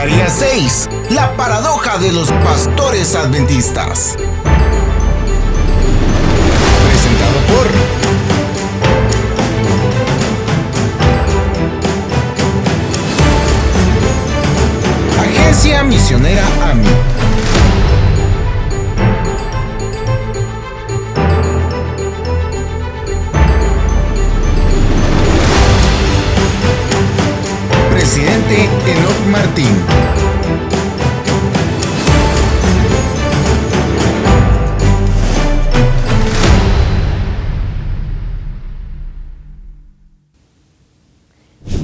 Zacarías 6, la paradoja de los pastores adventistas. Presentado por Agencia Misionera AMI. Presidente Enoc Martín.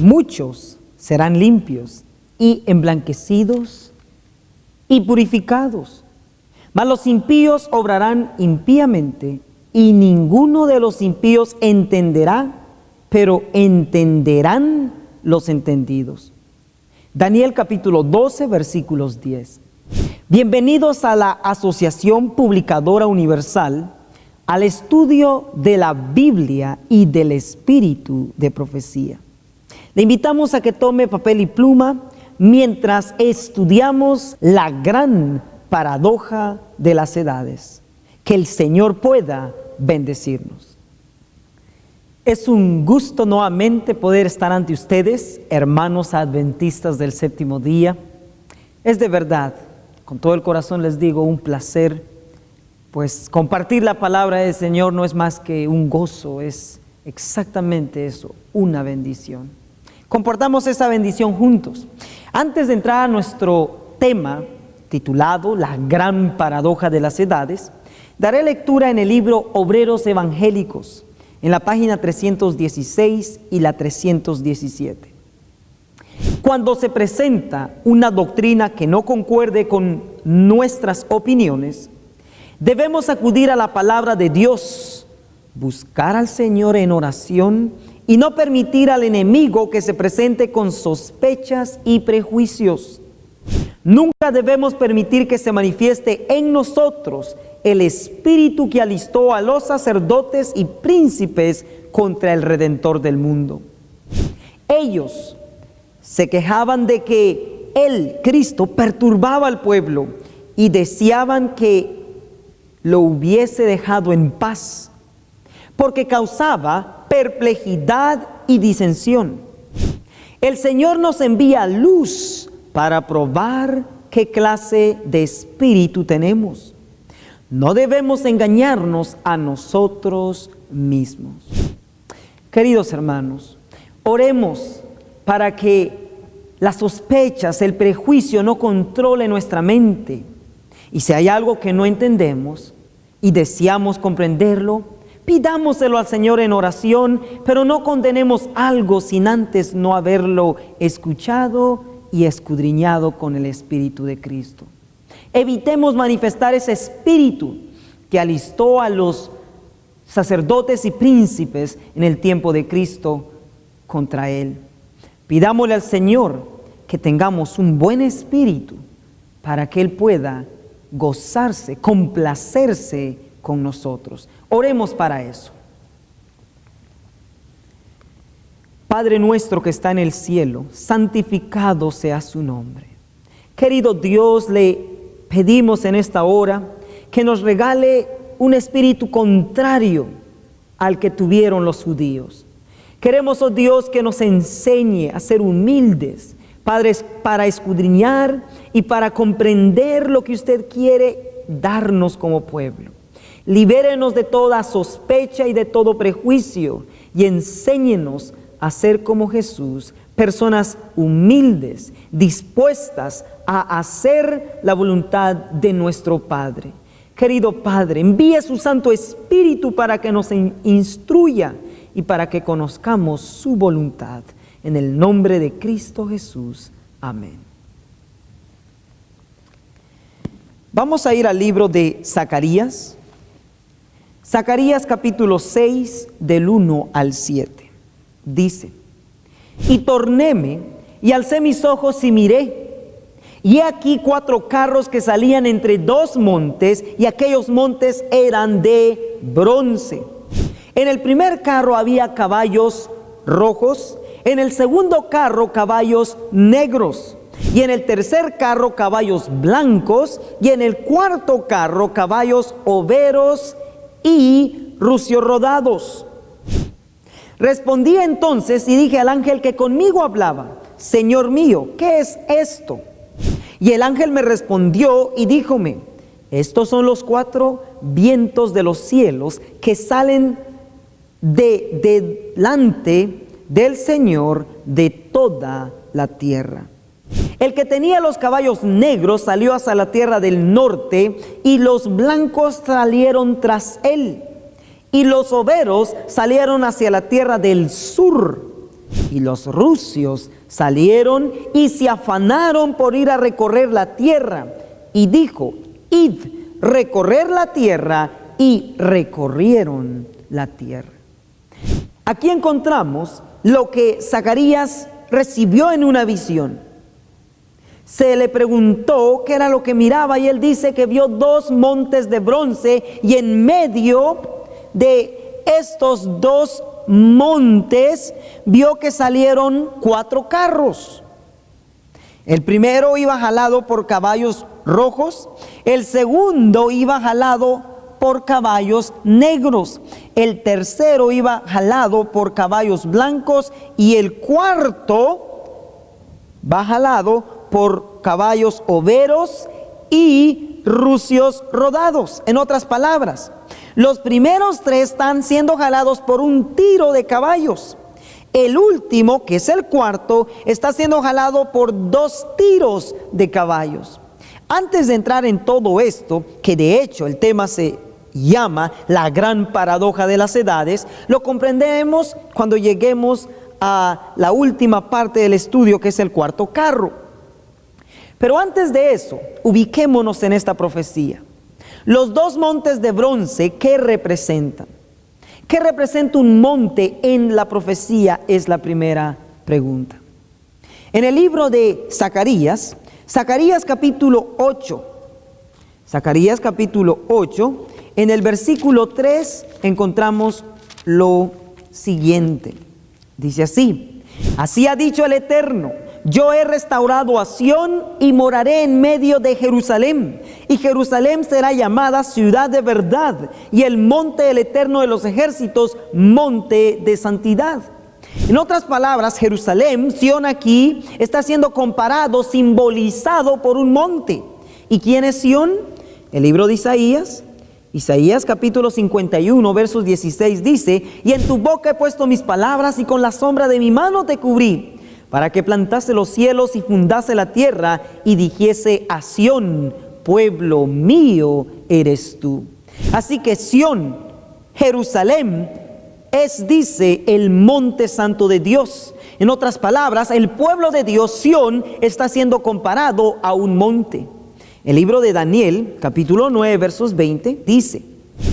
Muchos serán limpios y emblanquecidos y purificados, mas los impíos obrarán impíamente, y ninguno de los impíos entenderá, pero entenderán los entendidos. Daniel capítulo 12, versículos 10. Bienvenidos a la Asociación Publicadora Universal, al estudio de la Biblia y del espíritu de profecía. Le invitamos a que tome papel y pluma mientras estudiamos la gran paradoja de las edades. Que el Señor pueda bendecirnos. Es un gusto nuevamente poder estar ante ustedes, hermanos adventistas del séptimo día. Es de verdad, con todo el corazón les digo, un placer, pues compartir la palabra del Señor no es más que un gozo, es exactamente eso, una bendición. Compartamos esa bendición juntos. Antes de entrar a nuestro tema titulado La gran paradoja de las edades, daré lectura en el libro Obreros Evangélicos, en la página 316 y la 317. Cuando se presenta una doctrina que no concuerde con nuestras opiniones, debemos acudir a la palabra de Dios, buscar al Señor en oración y no permitir al enemigo que se presente con sospechas y prejuicios. Nunca debemos permitir que se manifieste en nosotros el espíritu que alistó a los sacerdotes y príncipes contra el Redentor del mundo. Ellos se quejaban de que Él, Cristo, perturbaba al pueblo y deseaban que lo hubiese dejado en paz, porque causaba perplejidad y disensión. El Señor nos envía luz para probar qué clase de espíritu tenemos. No debemos engañarnos a nosotros mismos. Queridos hermanos, oremos para que las sospechas, el prejuicio no controle nuestra mente. Y si hay algo que no entendemos y deseamos comprenderlo, pidámoselo al Señor en oración, pero no condenemos algo sin antes no haberlo escuchado y escudriñado con el Espíritu de Cristo. Evitemos manifestar ese espíritu que alistó a los sacerdotes y príncipes en el tiempo de Cristo contra Él. Pidámosle al Señor que tengamos un buen espíritu para que Él pueda gozarse, complacerse con nosotros. Oremos para eso. Padre nuestro que está en el cielo, santificado sea su nombre. Querido Dios, le pedimos en esta hora que nos regale un espíritu contrario al que tuvieron los judíos. Queremos, oh Dios, que nos enseñe a ser humildes, Padres, para escudriñar y para comprender lo que usted quiere darnos como pueblo. Libérenos de toda sospecha y de todo prejuicio y enséñenos a ser como Jesús, personas humildes, dispuestas a hacer la voluntad de nuestro Padre. Querido Padre, envíe su Santo Espíritu para que nos instruya y para que conozcamos su voluntad. En el nombre de Cristo Jesús. Amén. Vamos a ir al libro de Zacarías. Zacarías capítulo 6 del 1 al 7. Dice: Y tornéme y alcé mis ojos y miré, y he aquí 4 carros que salían entre 2 montes, y aquellos montes eran de bronce. En el primer carro había caballos rojos, en el segundo carro caballos negros, y en el tercer carro caballos blancos, y en el cuarto carro caballos overos y rucios rodados. Respondí entonces y dije al ángel que conmigo hablaba: Señor mío, ¿qué es esto? Y el ángel me respondió y díjome: estos son los 4 vientos de los cielos que salen delante del Señor de toda la tierra. El que tenía los caballos negros salió hacia la tierra del norte, y los blancos salieron tras él, y los overos salieron hacia la tierra del sur, y los rucios salieron y se afanaron por ir a recorrer la tierra. Y dijo: id, recorrer la tierra, y recorrieron la tierra. Aquí encontramos lo que Zacarías recibió en una visión. Se le preguntó qué era lo que miraba, y él dice que vio 2 montes de bronce, y en medio de estos 2 montes vio que salieron 4 carros. El primero iba jalado por caballos rojos, el segundo iba jalado por caballos negros, el tercero iba jalado por caballos blancos, y el cuarto va jalado por caballos overos y rucios rodados. En otras palabras, los primeros 3 están siendo jalados por un tiro de caballos. El último, que es el cuarto, está siendo jalado por 2 tiros de caballos. Antes de entrar en todo esto, que de hecho el tema se llama la gran paradoja de las edades, lo comprenderemos cuando lleguemos a la última parte del estudio, que es el cuarto carro. Pero antes de eso, ubiquémonos en esta profecía. Los 2 montes de bronce, ¿qué representan? ¿Qué representa un monte en la profecía? Es la primera pregunta. En el libro de Zacarías, Zacarías capítulo 8, en el versículo 3 encontramos lo siguiente. Dice así: así ha dicho el Eterno: yo he restaurado a Sión y moraré en medio de Jerusalén, y Jerusalén será llamada ciudad de verdad, y el monte del Eterno de los ejércitos, monte de santidad. En otras palabras, Jerusalén, Sión, aquí está siendo comparado, simbolizado por un monte. ¿Y quién es Sión? El libro de Isaías capítulo 51, versos 16 dice: y en tu boca he puesto mis palabras, y con la sombra de mi mano te cubrí, para que plantase los cielos y fundase la tierra, y dijese a Sión: pueblo mío eres tú. Así que Sión, Jerusalén, dice, el monte santo de Dios. En otras palabras, el pueblo de Dios, Sión, está siendo comparado a un monte. El libro de Daniel, capítulo 9, versos 20, dice: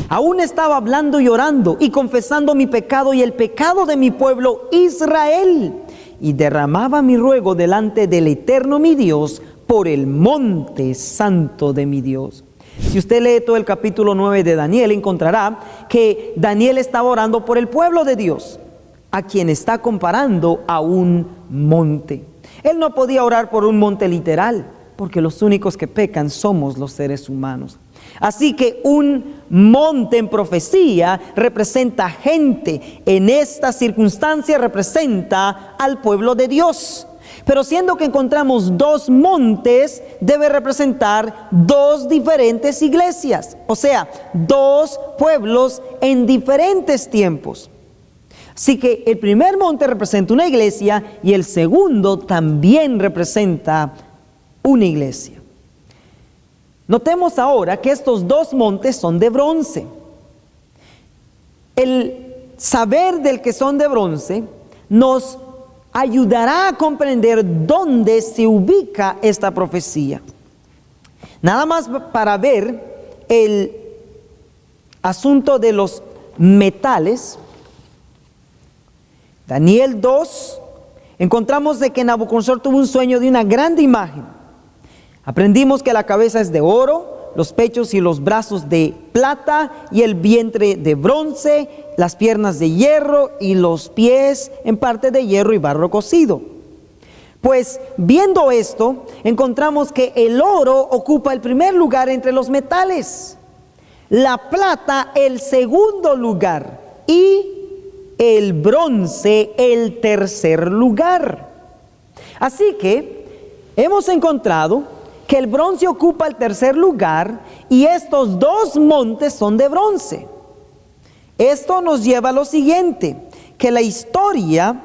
aún estaba hablando y orando y confesando mi pecado y el pecado de mi pueblo Israel, y derramaba mi ruego delante del Eterno mi Dios por el monte santo de mi Dios. Si usted lee todo el capítulo 9 de Daniel, encontrará que Daniel estaba orando por el pueblo de Dios, a quien está comparando a un monte. Él no podía orar por un monte literal, porque los únicos que pecan somos los seres humanos. Así que un monte en profecía representa gente. En esta circunstancia representa al pueblo de Dios. Pero siendo que encontramos 2 montes, debe representar 2 diferentes iglesias. O sea, 2 pueblos en diferentes tiempos. Así que el primer monte representa una iglesia, y el segundo también representa una iglesia. Notemos ahora que estos 2 montes son de bronce. El saber del que son de bronce nos ayudará a comprender dónde se ubica esta profecía. Nada más para ver el asunto de los metales. Daniel 2, encontramos de que Nabucodonosor tuvo un sueño de una grande imagen. Aprendimos que la cabeza es de oro, los pechos y los brazos de plata, y el vientre de bronce, las piernas de hierro y los pies en parte de hierro y barro cocido. Pues viendo esto, encontramos que el oro ocupa el primer lugar entre los metales, la plata el segundo lugar y el bronce el tercer lugar. Así que hemos encontrado que el bronce ocupa el tercer lugar y estos dos montes son de bronce. Esto nos lleva a lo siguiente, que la historia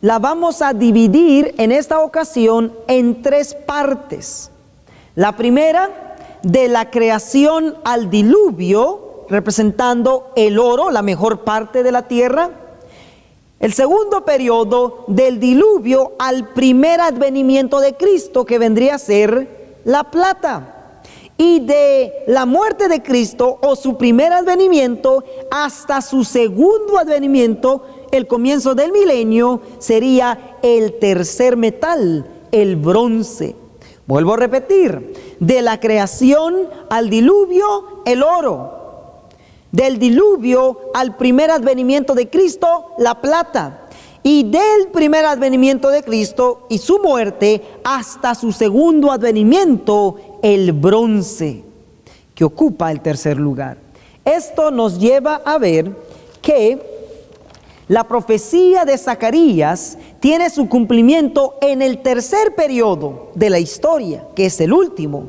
la vamos a dividir en esta ocasión en tres partes. La primera, de la creación al diluvio, representando el oro, la mejor parte de la tierra. El segundo periodo, del diluvio al primer advenimiento de Cristo, que vendría a ser la plata. Y de la muerte de Cristo o su primer advenimiento hasta su segundo advenimiento, el comienzo del milenio, sería el tercer metal, el bronce. Vuelvo a repetir, de la creación al diluvio, el oro. Del diluvio al primer advenimiento de Cristo, la plata. Y del primer advenimiento de Cristo y su muerte hasta su segundo advenimiento, el bronce, que ocupa el tercer lugar. Esto nos lleva a ver que la profecía de Zacarías tiene su cumplimiento en el tercer periodo de la historia, que es el último,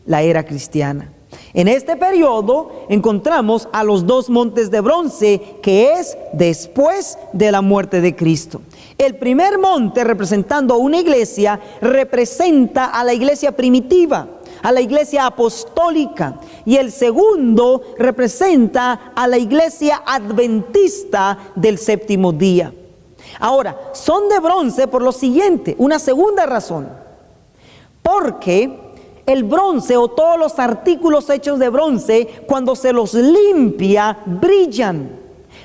la era cristiana. En este periodo encontramos a los dos montes de bronce, que es después de la muerte de Cristo. El primer monte, representando una iglesia, representa a la iglesia primitiva, a la iglesia apostólica, y el segundo representa a la iglesia adventista del séptimo día. Ahora, son de bronce por lo siguiente, una segunda razón, porque el bronce o todos los artículos hechos de bronce, cuando se los limpia, brillan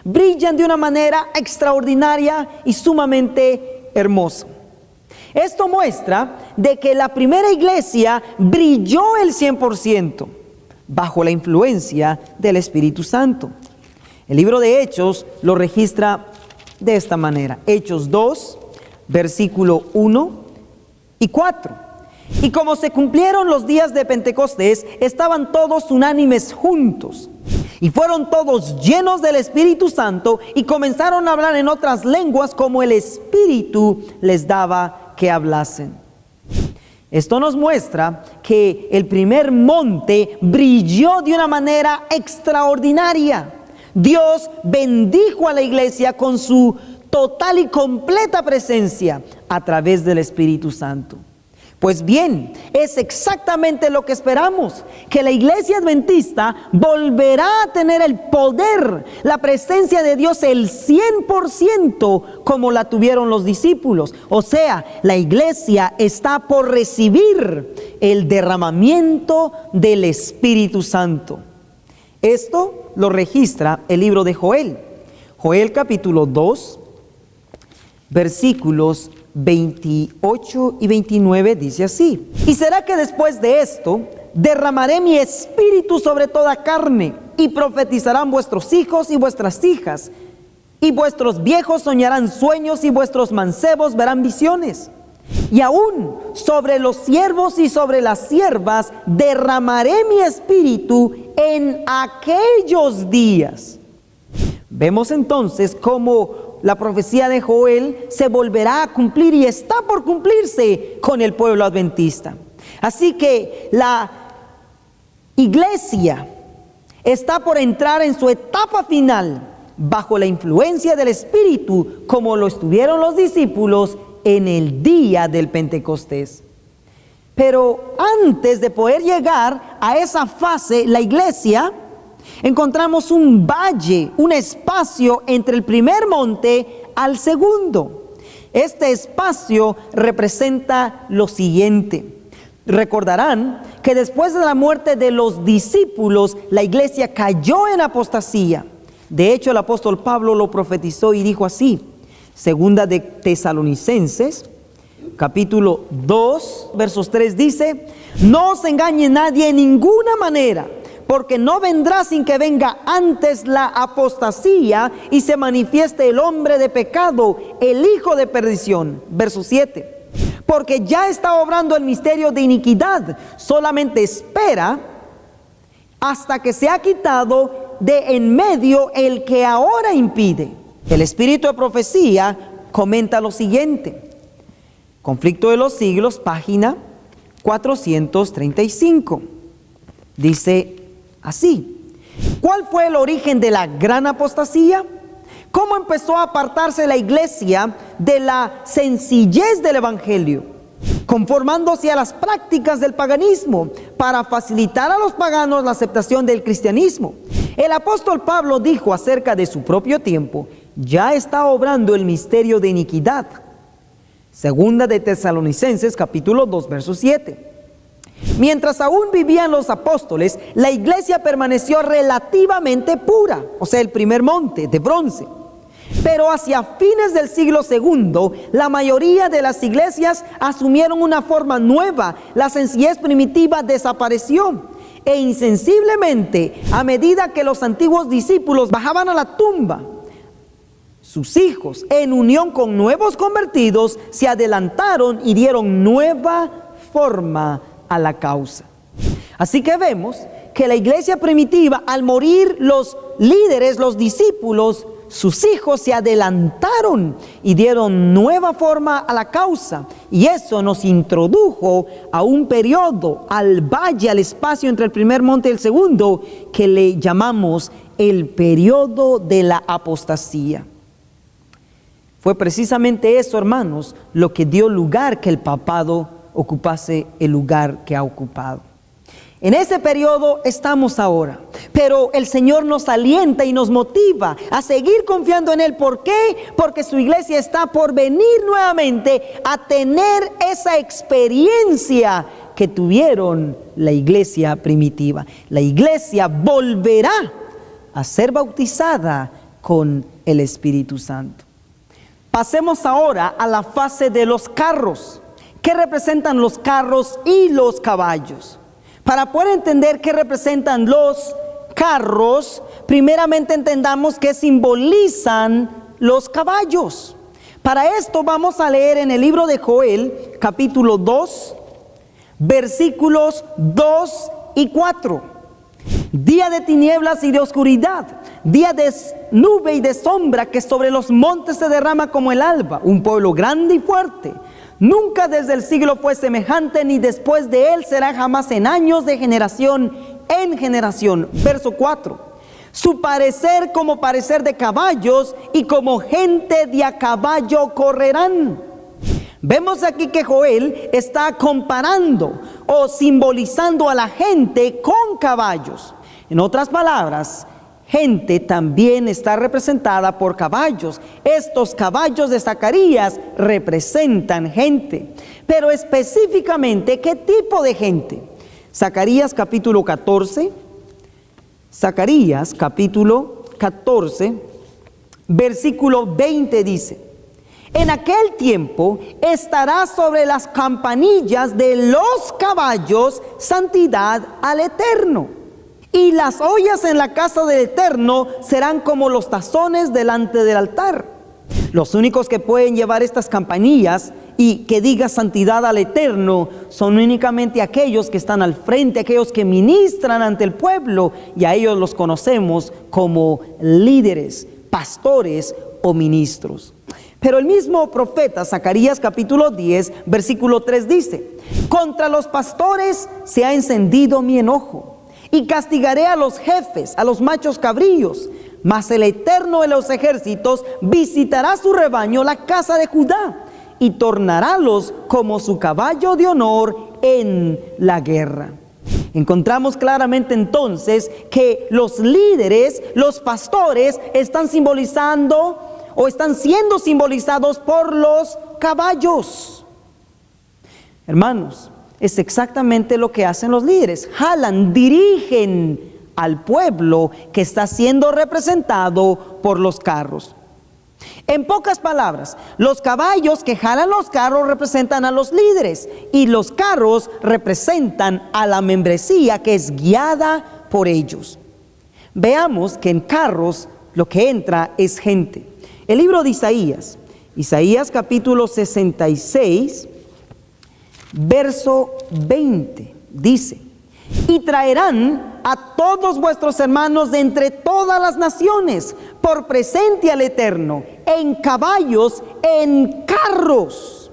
de una manera extraordinaria y sumamente hermosa. Esto muestra de que la primera iglesia brilló el 100% bajo la influencia del Espíritu Santo. El libro de Hechos lo registra de esta manera. Hechos 2, versículo 1 y 4. Y como se cumplieron los días de Pentecostés, estaban todos unánimes juntos. Y fueron todos llenos del Espíritu Santo y comenzaron a hablar en otras lenguas como el Espíritu les daba que hablasen. Esto nos muestra que el primer monte brilló de una manera extraordinaria. Dios bendijo a la iglesia con su total y completa presencia a través del Espíritu Santo. Pues bien, es exactamente lo que esperamos, que la iglesia adventista volverá a tener el poder, la presencia de Dios el 100% como la tuvieron los discípulos. O sea, la iglesia está por recibir el derramamiento del Espíritu Santo. Esto lo registra el libro de Joel. Joel capítulo 2, versículos 28 y 29 dice así: y será que después de esto derramaré mi espíritu sobre toda carne, y profetizarán vuestros hijos y vuestras hijas, y vuestros viejos soñarán sueños, y vuestros mancebos verán visiones. Y aún sobre los siervos y sobre las siervas derramaré mi espíritu en aquellos días. Vemos entonces cómo la profecía de Joel se volverá a cumplir y está por cumplirse con el pueblo adventista. Así que la iglesia está por entrar en su etapa final bajo la influencia del Espíritu, como lo estuvieron los discípulos en el día del Pentecostés. Pero antes de poder llegar a esa fase, la iglesia, encontramos un valle, un espacio entre el primer monte al segundo. Este espacio representa lo siguiente. Recordarán que después de la muerte de los discípulos, la iglesia cayó en apostasía. De hecho, el apóstol Pablo lo profetizó y dijo así: Segunda de Tesalonicenses, capítulo 2, versos 3 dice: no os engañe nadie en ninguna manera, porque no vendrá sin que venga antes la apostasía y se manifieste el hombre de pecado, el hijo de perdición. Verso 7. Porque ya está obrando el misterio de iniquidad, solamente espera hasta que se ha quitado de en medio el que ahora impide. El espíritu de profecía comenta lo siguiente. Conflicto de los siglos, página 435. Dice así: ¿cuál fue el origen de la gran apostasía? ¿Cómo empezó a apartarse la iglesia de la sencillez del evangelio, conformándose a las prácticas del paganismo para facilitar a los paganos la aceptación del cristianismo? El apóstol Pablo dijo acerca de su propio tiempo: ya está obrando el misterio de iniquidad. Segunda de Tesalonicenses, capítulo 2, verso 7. Mientras aún vivían los apóstoles, la iglesia permaneció relativamente pura, o sea, el primer monte de bronce. Pero hacia fines del siglo II, la mayoría de las iglesias asumieron una forma nueva. La sencillez primitiva desapareció. E insensiblemente, a medida que los antiguos discípulos bajaban a la tumba, sus hijos, en unión con nuevos convertidos, se adelantaron y dieron nueva forma a la causa. Así que vemos que la iglesia primitiva, al morir los líderes, los discípulos, sus hijos se adelantaron y dieron nueva forma a la causa. Y eso nos introdujo a un periodo, al valle, al espacio entre el primer monte y el segundo, que le llamamos el periodo de la apostasía. Fue precisamente eso, hermanos, lo que dio lugar que el papado ocupase el lugar que ha ocupado. En ese periodo estamos ahora, pero el Señor nos alienta y nos motiva a seguir confiando en Él. ¿Por qué? Porque su iglesia está por venir nuevamente a tener esa experiencia que tuvieron la iglesia primitiva. La iglesia volverá a ser bautizada con el Espíritu Santo. Pasemos ahora a la fase de los carros. ¿Qué representan los carros y los caballos? Para poder entender qué representan los carros, primeramente entendamos qué simbolizan los caballos. Para esto vamos a leer en el libro de Joel, capítulo 2, versículos 2 y 4. Día de tinieblas y de oscuridad, día de nube y de sombra que sobre los montes se derrama como el alba, un pueblo grande y fuerte. Nunca desde el siglo fue semejante, ni después de él será jamás en años de generación en generación. Verso 4. Su parecer como parecer de caballos, y como gente de a caballo correrán. Vemos aquí que Joel está comparando o simbolizando a la gente con caballos. En otras palabras, gente también está representada por caballos. Estos caballos de Zacarías representan gente. Pero específicamente, ¿qué tipo de gente? Zacarías capítulo 14. Zacarías capítulo 14, versículo 20 dice: en aquel tiempo estará sobre las campanillas de los caballos santidad al Eterno, y las ollas en la casa del Eterno serán como los tazones delante del altar. Los únicos que pueden llevar estas campanillas y que diga santidad al Eterno son únicamente aquellos que están al frente, aquellos que ministran ante el pueblo, y a ellos los conocemos como líderes, pastores o ministros. Pero el mismo profeta Zacarías capítulo 10 versículo 3 dice: contra los pastores se ha encendido mi enojo, y castigaré a los jefes, a los machos cabríos, mas el Eterno de los ejércitos visitará su rebaño, la casa de Judá, y tornarálos como su caballo de honor en la guerra. Encontramos claramente entonces que los líderes, los pastores, están simbolizando o están siendo simbolizados por los caballos. Hermanos, es exactamente lo que hacen los líderes. Jalan, dirigen al pueblo que está siendo representado por los carros. En pocas palabras, los caballos que jalan los carros representan a los líderes, y los carros representan a la membresía que es guiada por ellos. Veamos que en carros lo que entra es gente. El libro de Isaías capítulo 66, verso 20, dice: y traerán a todos vuestros hermanos de entre todas las naciones por presente al Eterno, en caballos, en carros,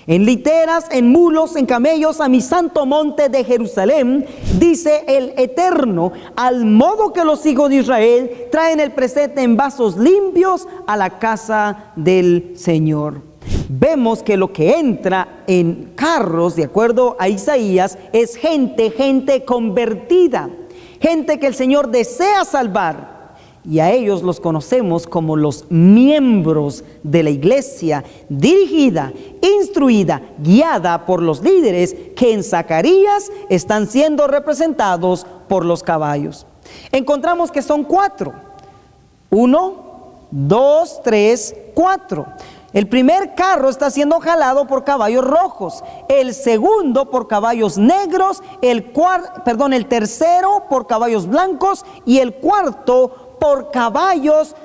en literas, en mulos, en camellos, a mi santo monte de Jerusalén, dice el Eterno, al modo que los hijos de Israel traen el presente en vasos limpios a la casa del Señor. Vemos que lo que entra en carros, de acuerdo a Isaías, es gente convertida, gente que el Señor desea salvar. Y a ellos los conocemos como los miembros de la iglesia, dirigida, instruida, guiada por los líderes que en Zacarías están siendo representados por los caballos. Encontramos que son 4. 1, 2, 3, 4. El primer carro está siendo jalado por caballos rojos, el segundo por caballos negros, el tercero por caballos blancos y el cuarto por caballos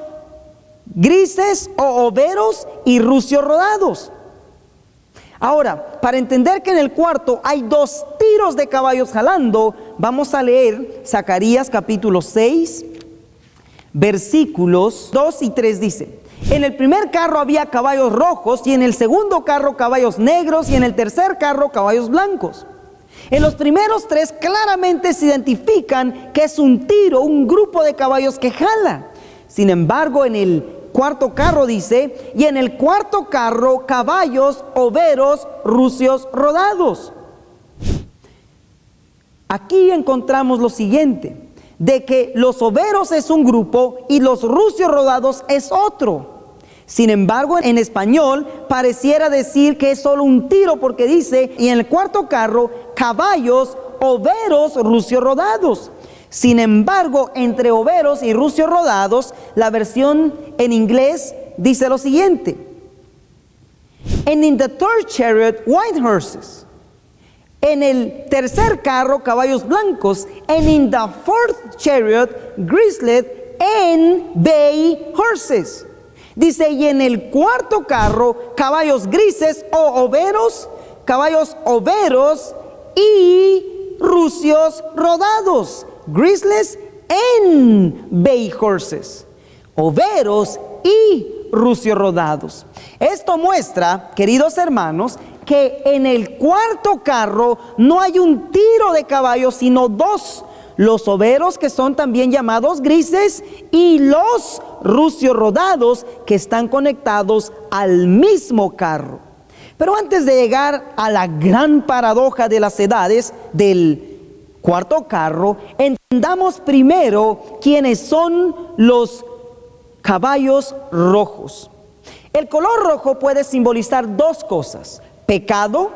grises o overos y rucios rodados. Ahora, para entender que en el cuarto hay 2 tiros de caballos jalando, vamos a leer Zacarías capítulo 6, versículos 2 y 3 dice: en el primer carro había caballos rojos, y en el segundo carro caballos negros, y en el tercer carro caballos blancos. En los primeros 3 claramente se identifican que es un tiro, un grupo de caballos que jala. Sin embargo, en el cuarto carro dice: y en el cuarto carro caballos overos, rucios rodados. Aquí encontramos lo siguiente: de que los overos es un grupo y los rucios rodados es otro. Sin embargo, en español pareciera decir que es solo un tiro, porque dice: y en el cuarto carro caballos overos, rucios rodados. Sin embargo, entre overos y rucios rodados, la versión en inglés dice lo siguiente: and in the third chariot white horses. En el tercer carro caballos blancos, and in the fourth chariot grizzled and bay horses. Dice: y en el cuarto carro caballos grises o overos, caballos overos y rucios rodados, grizzlies and bay horses, overos y rucios rodados. Esto muestra, queridos hermanos, que en el cuarto carro no hay un tiro de caballos, sino 2, los overos, que son también llamados grises, y los rucios rodados, que están conectados al mismo carro. Pero antes de llegar a la gran paradoja de las edades del cuarto carro, entendamos primero quiénes son los caballos rojos. El color rojo puede simbolizar 2 cosas: pecado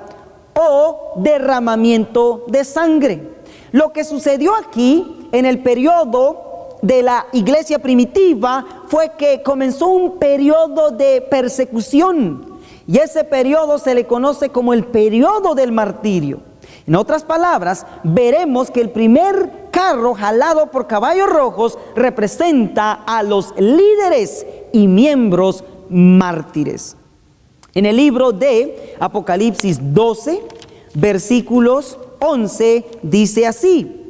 o derramamiento de sangre. Lo que sucedió aquí en el periodo de la iglesia primitiva fue que comenzó un periodo de persecución, y ese periodo se le conoce como el periodo del martirio. En otras palabras, veremos que el primer carro jalado por caballos rojos representa a los líderes y miembros mártires. En el libro de Apocalipsis 12, versículos 11, dice así: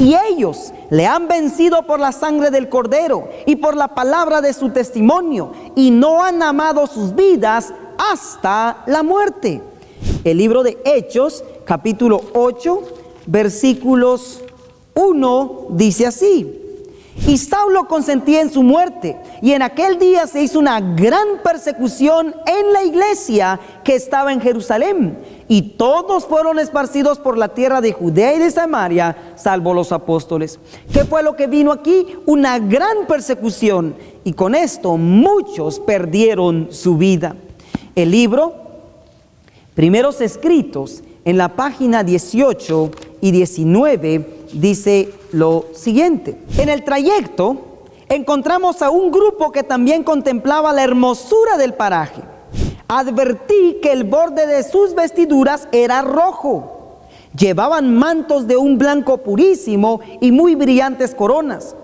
y ellos le han vencido por la sangre del Cordero y por la palabra de su testimonio, y no han amado sus vidas hasta la muerte. El libro de Hechos, capítulo 8, versículos 1, dice así: y Saulo consentía en su muerte, y en aquel día se hizo una gran persecución en la iglesia que estaba en Jerusalén, y todos fueron esparcidos por la tierra de Judea y de Samaria, salvo los apóstoles. ¿Qué fue lo que vino aquí? Una gran persecución, y con esto muchos perdieron su vida. El libro Primeros Escritos, en la página 18 y 19, dice lo siguiente: en el trayecto encontramos a un grupo que también contemplaba la hermosura del paraje. Advertí que el borde de sus vestiduras era rojo. Llevaban mantos de un blanco purísimo y muy brillantes coronas.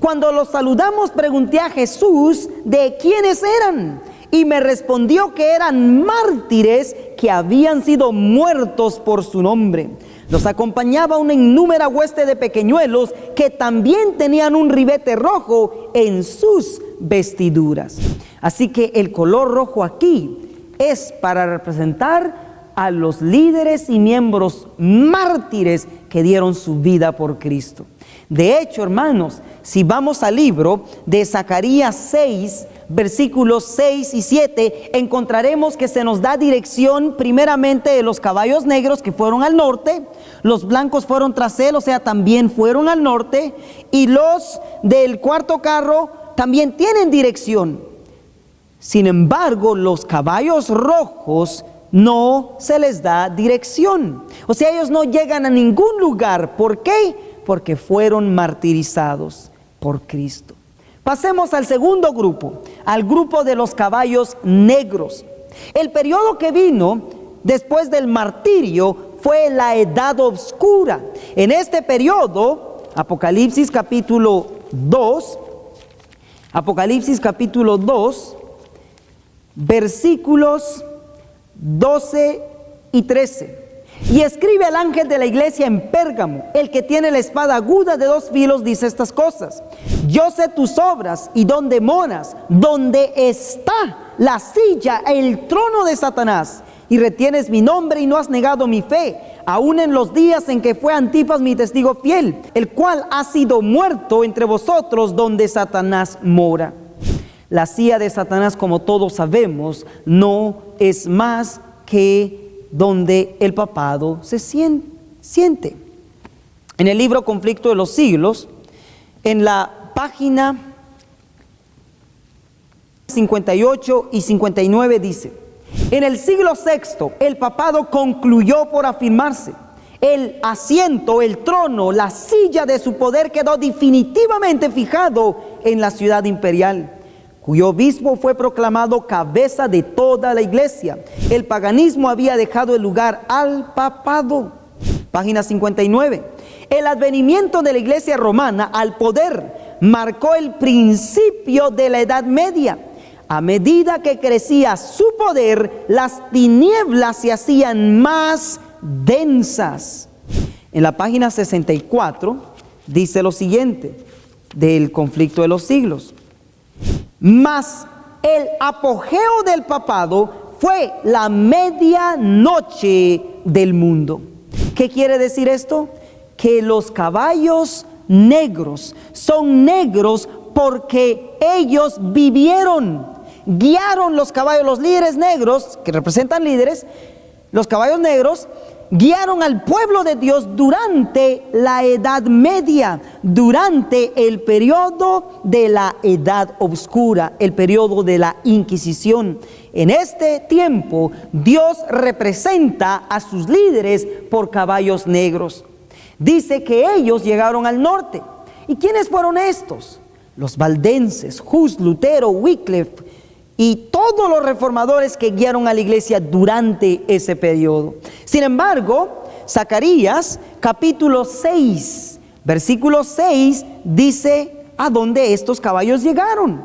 Cuando los saludamos, pregunté a Jesús de quiénes eran, y me respondió que eran mártires que habían sido muertos por su nombre. Los acompañaba una innúmera hueste de pequeñuelos que también tenían un ribete rojo en sus vestiduras. Así que el color rojo aquí es para representar a los líderes y miembros mártires que dieron su vida por Cristo. De hecho, hermanos, si vamos al libro de Zacarías 6, versículos 6 y 7, encontraremos que se nos da dirección primeramente de los caballos negros que fueron al norte, los blancos fueron tras él, o sea, también fueron al norte, y los del cuarto carro también tienen dirección. Sin embargo, los caballos rojos no se les da dirección. O sea, ellos no llegan a ningún lugar. ¿Por qué? Porque fueron martirizados por Cristo. Pasemos al segundo grupo, al grupo de los caballos negros. El periodo que vino después del martirio fue la edad oscura. En este periodo, Apocalipsis capítulo 2, versículos 12 y 13. Y escribe al ángel de la iglesia en Pérgamo, el que tiene la espada aguda de 2 filos, dice estas cosas: yo sé tus obras y dónde moras, donde está la silla, el trono de Satanás, y retienes mi nombre y no has negado mi fe, aun en los días en que fue Antipas mi testigo fiel, el cual ha sido muerto entre vosotros donde Satanás mora. La silla de Satanás, como todos sabemos, no es más que donde el papado se siente. En el libro Conflicto de los Siglos, en la página 58 y 59 dice: en el siglo VI el papado concluyó por afirmarse. El asiento, el trono, la silla de su poder quedó definitivamente fijado en la ciudad imperial, cuyo obispo fue proclamado cabeza de toda la iglesia. El paganismo había dejado el lugar al papado. Página 59. El advenimiento de la iglesia romana al poder marcó el principio de la Edad Media. A medida que crecía su poder, las tinieblas se hacían más densas. En la página 64 dice lo siguiente del conflicto de los siglos: mas el apogeo del papado fue la medianoche del mundo. ¿Qué quiere decir esto? Que los caballos negros son negros porque ellos vivieron, guiaron los caballos, los líderes negros, que representan líderes, los caballos negros guiaron al pueblo de Dios durante la Edad Media, durante el periodo de la Edad Oscura, el periodo de la Inquisición. En este tiempo, Dios representa a sus líderes por caballos negros. Dice que ellos llegaron al norte. ¿Y quiénes fueron estos? Los valdenses, Hus, Lutero, Wycliffe y todos los reformadores que guiaron a la iglesia durante ese periodo. Sin embargo, Zacarías capítulo 6, versículo 6 dice a dónde estos caballos llegaron.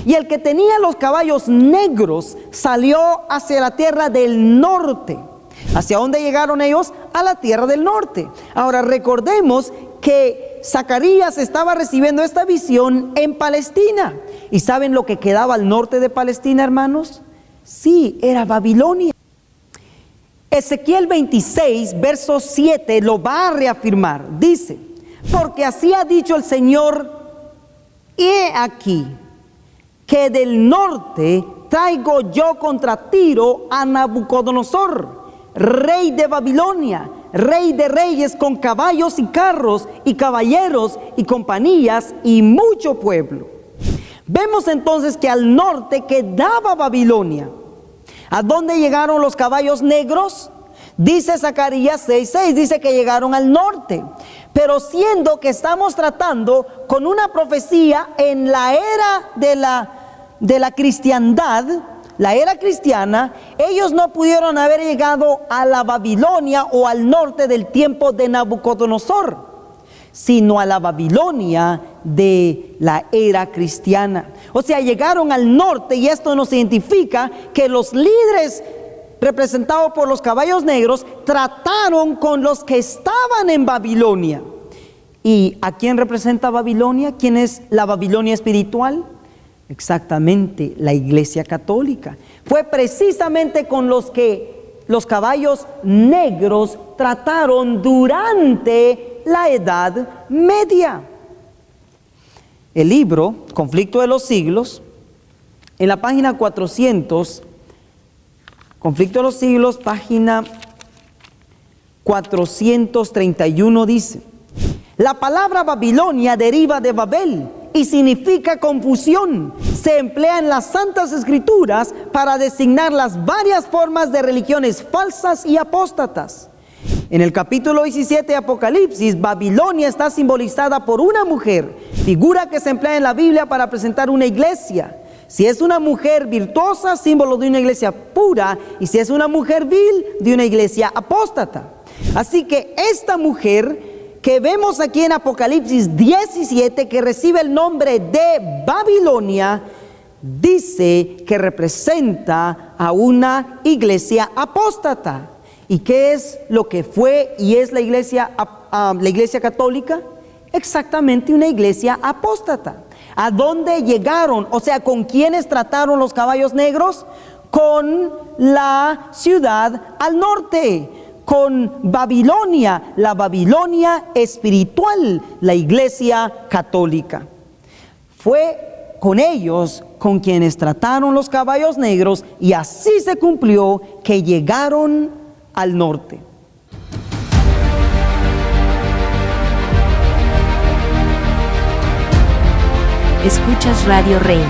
Y el que tenía los caballos negros salió hacia la tierra del norte. ¿Hacia dónde llegaron ellos? A la tierra del norte. Ahora recordemos que Zacarías estaba recibiendo esta visión en Palestina. ¿Y saben lo que quedaba al norte de Palestina, hermanos? Sí, era Babilonia. Ezequiel 26, verso 7 lo va a reafirmar. Dice: porque así ha dicho el Señor, he aquí que del norte traigo yo contra Tiro a Nabucodonosor, rey de Babilonia, rey de reyes, con caballos y carros y caballeros y compañías y mucho pueblo. Vemos entonces que al norte quedaba Babilonia. ¿A dónde llegaron los caballos negros? Dice Zacarías 6:6, dice que llegaron al norte. Pero siendo que estamos tratando con una profecía en la era de la cristiandad, la era cristiana, ellos no pudieron haber llegado a la Babilonia o al norte del tiempo de Nabucodonosor, sino a la Babilonia de la era cristiana. O sea, llegaron al norte, y esto nos identifica que los líderes representados por los caballos negros trataron con los que estaban en Babilonia. ¿Y a quién representa Babilonia? ¿Quién es la Babilonia espiritual? Exactamente, la Iglesia Católica. Fue precisamente con los que los caballos negros trataron durante la Edad Media. El libro Conflicto de los Siglos, en la página 400, Conflicto de los Siglos, página 431 dice: la palabra Babilonia deriva de Babel y significa confusión. Se emplea en las Santas Escrituras para designar las varias formas de religiones falsas y apóstatas. En el capítulo 17 de Apocalipsis, Babilonia está simbolizada por una mujer, figura que se emplea en la Biblia para presentar una iglesia. Si es una mujer virtuosa, símbolo de una iglesia pura, y si es una mujer vil, de una iglesia apóstata. Así que esta mujer que vemos aquí en Apocalipsis 17, que recibe el nombre de Babilonia, dice que representa a una iglesia apóstata. ¿Y qué es lo que fue y es la iglesia católica? Exactamente, una iglesia apóstata. ¿A dónde llegaron? O sea, ¿con quiénes trataron los caballos negros? Con la ciudad al norte, con Babilonia, la Babilonia espiritual, la iglesia católica. Fue con ellos con quienes trataron los caballos negros, y así se cumplió que llegaron al norte. Escuchas Radio Reino.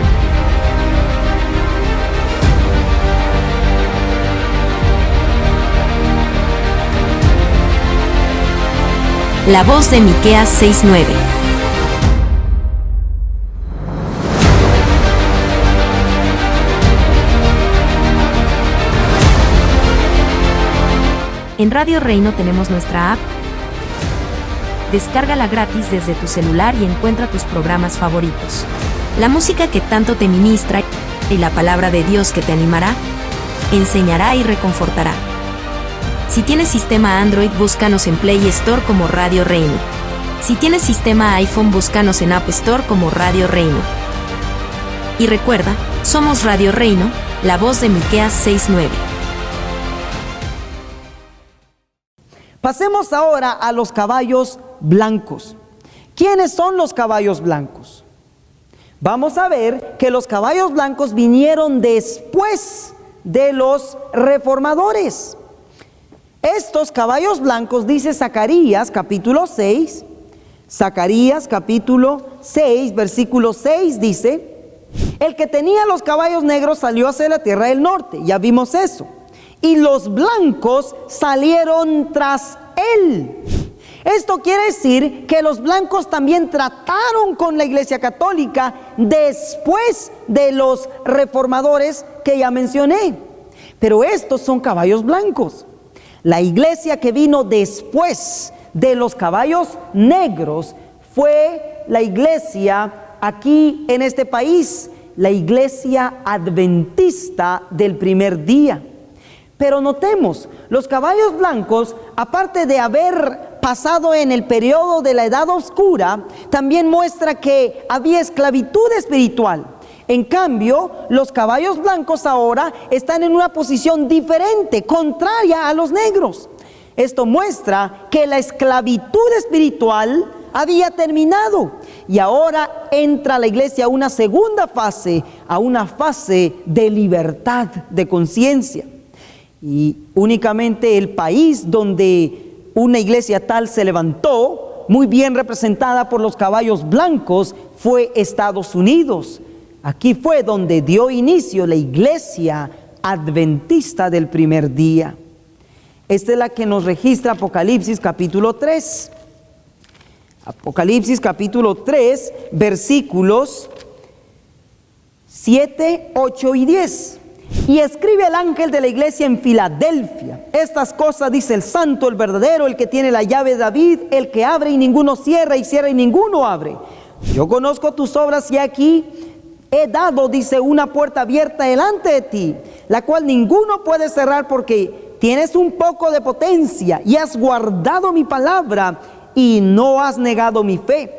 La voz de Miqueas 6:9. En Radio Reino tenemos nuestra app. Descárgala gratis desde tu celular y encuentra tus programas favoritos. La música que tanto te ministra y la palabra de Dios que te animará, enseñará y reconfortará. Si tienes sistema Android, búscanos en Play Store como Radio Reino. Si tienes sistema iPhone, búscanos en App Store como Radio Reino. Y recuerda, somos Radio Reino, la voz de Miqueas 6:9. Pasemos ahora a los caballos blancos. ¿Quiénes son los caballos blancos? Vamos a ver que los caballos blancos vinieron después de los reformadores. Estos caballos blancos, dice Zacarías capítulo 6, Zacarías capítulo 6, versículo 6 dice: el que tenía los caballos negros salió hacia la tierra del norte, ya vimos eso, y los blancos salieron tras él. Esto quiere decir que los blancos también trataron con la iglesia católica después de los reformadores que ya mencioné. Pero estos son caballos blancos. La iglesia que vino después de los caballos negros fue la iglesia aquí en este país, la iglesia adventista del primer día. Pero notemos, los caballos blancos, aparte de haber pasado en el periodo de la Edad Oscura, también muestra que había esclavitud espiritual. En cambio, los caballos blancos ahora están en una posición diferente, contraria a los negros. Esto muestra que la esclavitud espiritual había terminado y ahora entra la iglesia a una segunda fase, a una fase de libertad de conciencia. Y únicamente el país donde una iglesia tal se levantó, muy bien representada por los caballos blancos, fue Estados Unidos. Aquí fue donde dio inicio la iglesia adventista del primer día. Esta es la que nos registra Apocalipsis capítulo 3. Apocalipsis capítulo 3, versículos 7, 8 y 10. Y escribe al ángel de la iglesia en Filadelfia: estas cosas dice el santo, el verdadero, el que tiene la llave de David, el que abre y ninguno cierra, y cierra y ninguno abre. Yo conozco tus obras, y aquí he dado, dice, una puerta abierta delante de ti, la cual ninguno puede cerrar, porque tienes un poco de potencia y has guardado mi palabra y no has negado mi fe.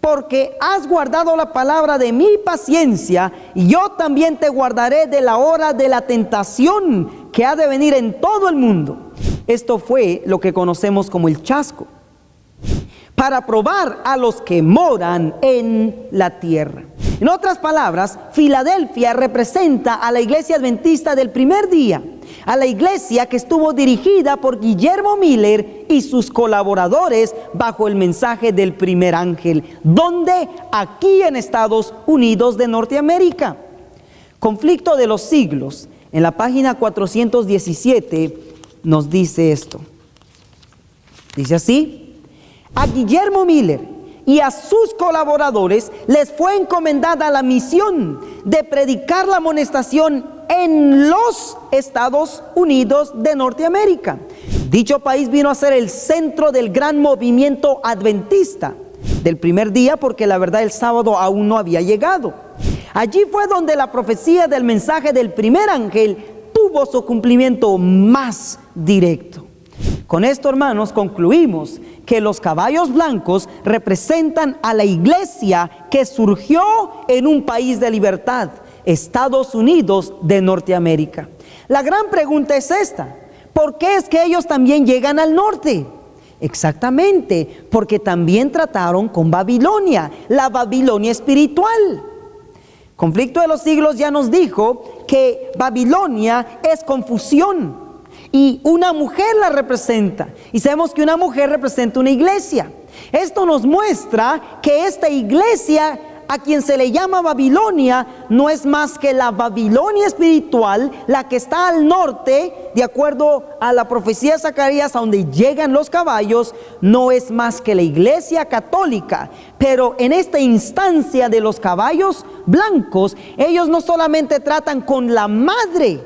Porque has guardado la palabra de mi paciencia, y yo también te guardaré de la hora de la tentación que ha de venir en todo el mundo. Esto fue lo que conocemos como el chasco, para probar a los que moran en la tierra. En otras palabras, Filadelfia representa a la iglesia adventista del primer día, a la iglesia que estuvo dirigida por Guillermo Miller y sus colaboradores bajo el mensaje del primer ángel, donde aquí en Estados Unidos de Norteamérica. Conflicto de los siglos, en la página 417 nos dice esto. Dice así: a Guillermo Miller y a sus colaboradores les fue encomendada la misión de predicar la amonestación en los Estados Unidos de Norteamérica. Dicho país vino a ser el centro del gran movimiento adventista del primer día, porque la verdad el sábado aún no había llegado. Allí fue donde la profecía del mensaje del primer ángel tuvo su cumplimiento más directo. Con esto, hermanos, concluimos que los caballos blancos representan a la iglesia que surgió en un país de libertad, Estados Unidos de Norteamérica. La gran pregunta es esta: ¿por qué es que ellos también llegan al norte? Exactamente, porque también trataron con Babilonia, la Babilonia espiritual. Conflicto de los siglos ya nos dijo que Babilonia es confusión, y una mujer la representa, y sabemos que una mujer representa una iglesia. Esto nos muestra que esta iglesia, a quien se le llama Babilonia, no es más que la Babilonia espiritual, la que está al norte, de acuerdo a la profecía de Zacarías, a donde llegan los caballos. No es más que la iglesia católica. Pero en esta instancia de los caballos blancos, ellos no solamente tratan con la madre,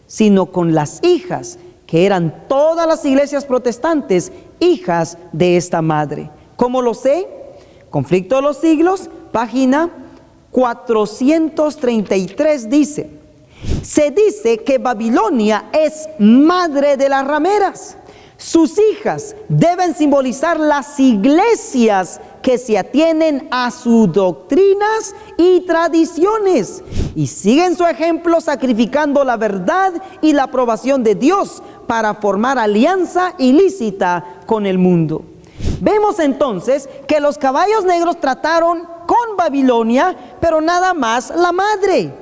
sino con las hijas, que eran todas las iglesias protestantes hijas de esta madre. ¿Cómo lo sé? Conflicto de los siglos, página 433 dice: se dice que Babilonia es madre de las rameras. Sus hijas deben simbolizar las iglesias que se atienen a sus doctrinas y tradiciones y siguen su ejemplo, sacrificando la verdad y la aprobación de Dios para formar alianza ilícita con el mundo. Vemos entonces que los caballos negros trataron con Babilonia, pero nada más la madre,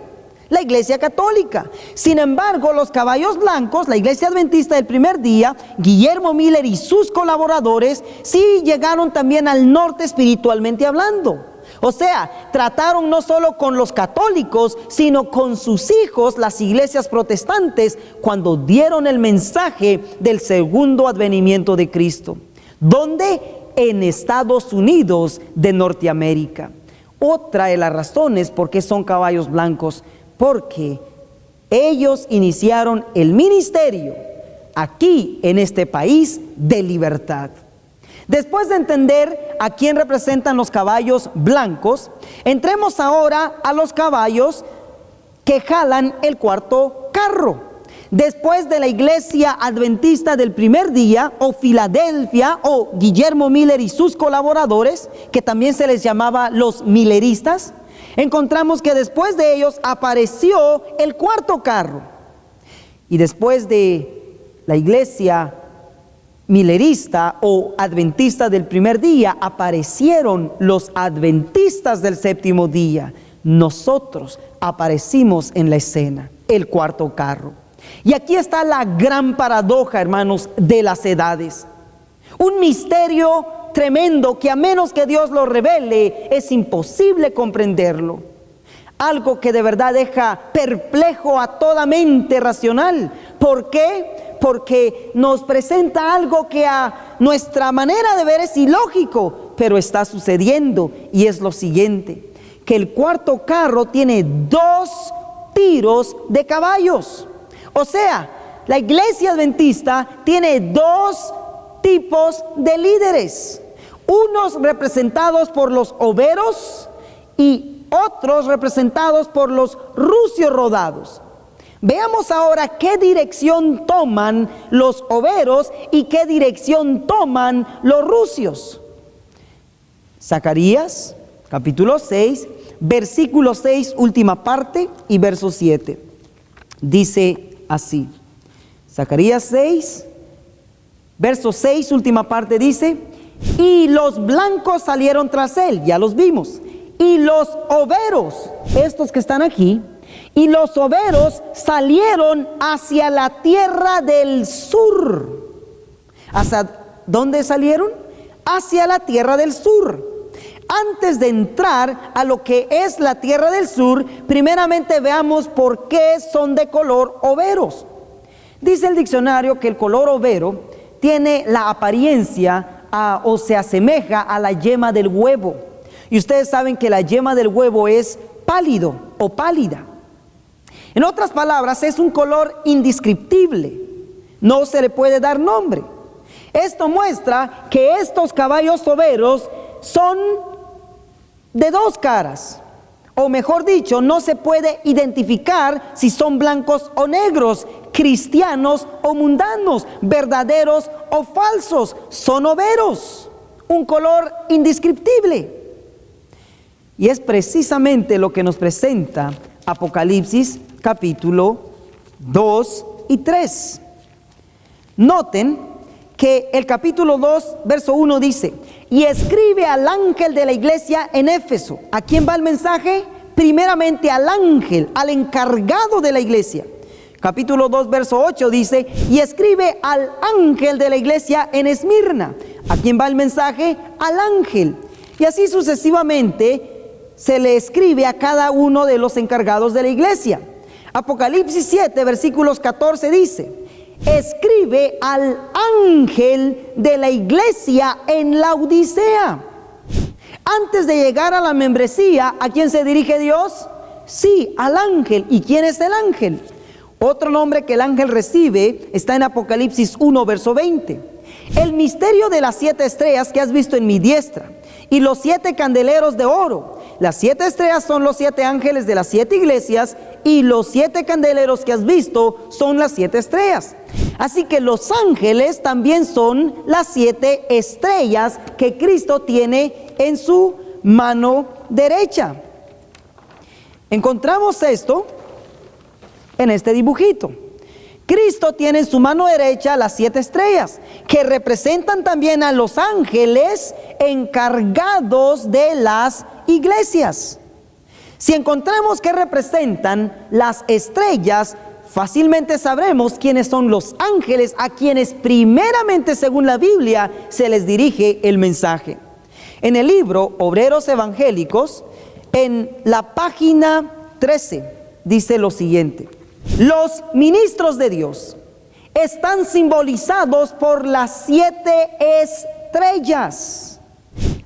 la iglesia católica. Sin embargo, los caballos blancos, la iglesia adventista del primer día, Guillermo Miller y sus colaboradores, sí llegaron también al norte espiritualmente hablando. O sea, trataron no solo con los católicos, sino con sus hijos, las iglesias protestantes, cuando dieron el mensaje del segundo advenimiento de Cristo. ¿Dónde? En Estados Unidos de Norteamérica. Otra de las razones por qué son caballos blancos: porque ellos iniciaron el ministerio aquí en este país de libertad. Después de entender a quién representan los caballos blancos, entremos ahora a los caballos que jalan el cuarto carro. Después de la iglesia adventista del primer día, o Filadelfia, o Guillermo Miller y sus colaboradores, que también se les llamaba los mileristas, encontramos que después de ellos apareció el cuarto carro. Y después de la iglesia milerista o adventista del primer día, aparecieron los adventistas del séptimo día. Nosotros aparecimos en la escena, el cuarto carro. Y aquí está la gran paradoja, hermanos, de las edades. Un misterio tremendo que, a menos que Dios lo revele, es imposible comprenderlo. Algo que de verdad deja perplejo a toda mente racional. ¿Por qué? Porque nos presenta algo que a nuestra manera de ver es ilógico, pero está sucediendo, y es lo siguiente: que el cuarto carro tiene dos tiros de caballos. O sea, la iglesia adventista tiene dos tipos de líderes. Unos representados por los overos y otros representados por los rucios rodados. Veamos ahora qué dirección toman los overos y qué dirección toman los rucios. Zacarías, capítulo 6, versículo 6, última parte, y verso 7. Dice así. Zacarías 6, verso 6, última parte, dice: y los blancos salieron tras él, ya los vimos, y los overos, estos que están aquí, y los overos salieron hacia la tierra del sur. ¿Hacia dónde salieron? Hacia la tierra del sur. Antes de entrar a lo que es la tierra del sur, primeramente veamos por qué son de color overos. Dice el diccionario que el color overo tiene la apariencia o se asemeja a la yema del huevo. Y ustedes saben que la yema del huevo es pálido o pálida. En otras palabras, es un color indescriptible. No se le puede dar nombre. Esto muestra que estos caballos overos son de dos caras. O mejor dicho, no se puede identificar si son blancos o negros, cristianos o mundanos, verdaderos o falsos. Son overos, un color indescriptible. Y es precisamente lo que nos presenta Apocalipsis capítulo 2 y 3. Noten que el capítulo 2, verso 1 dice: y escribe al ángel de la iglesia en Éfeso. ¿A quién va el mensaje? Primeramente al ángel, al encargado de la iglesia. Capítulo 2, verso 8 dice: y escribe al ángel de la iglesia en Esmirna. ¿A quién va el mensaje? Al ángel. Y así sucesivamente se le escribe a cada uno de los encargados de la iglesia. Apocalipsis 7, versículos 14 dice: escribe al ángel de la iglesia en Laodicea. Antes de llegar a la membresía, ¿a quién se dirige Dios? Sí, al ángel. ¿Y quién es el ángel? Otro nombre que el ángel recibe está en Apocalipsis 1, verso 20. El misterio de las 7 estrellas que has visto en mi diestra y los 7 candeleros de oro. Las 7 estrellas son los 7 ángeles de las 7 iglesias y los 7 candeleros que has visto son las 7 estrellas. Así que los ángeles también son las 7 estrellas que Cristo tiene en su mano derecha. Encontramos esto en este dibujito. Cristo tiene en su mano derecha las 7 estrellas, que representan también a los ángeles encargados de las iglesias. Si encontramos que representan las estrellas, fácilmente sabremos quiénes son los ángeles a quienes primeramente, según la Biblia, se les dirige el mensaje. En el libro Obreros Evangélicos, en la página 13, dice lo siguiente: los ministros de Dios están simbolizados por las 7 estrellas.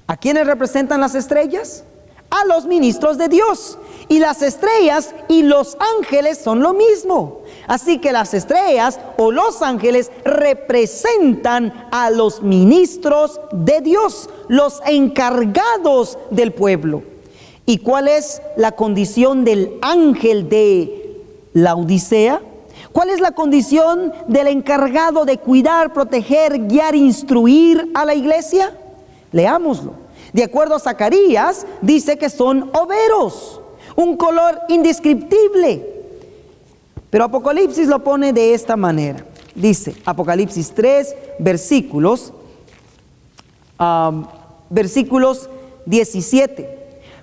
¿A quiénes representan las estrellas? A los ministros de Dios. Y las estrellas y los ángeles son lo mismo. Así que las estrellas o los ángeles representan a los ministros de Dios, los encargados del pueblo. ¿Y cuál es la condición del ángel de Laodicea? ¿Cuál es la condición del encargado de cuidar, proteger, guiar, instruir a la iglesia? Leámoslo. De acuerdo a Zacarías, dice que son overos, un color indescriptible. Pero Apocalipsis lo pone de esta manera. Dice, Apocalipsis 3, versículos 17.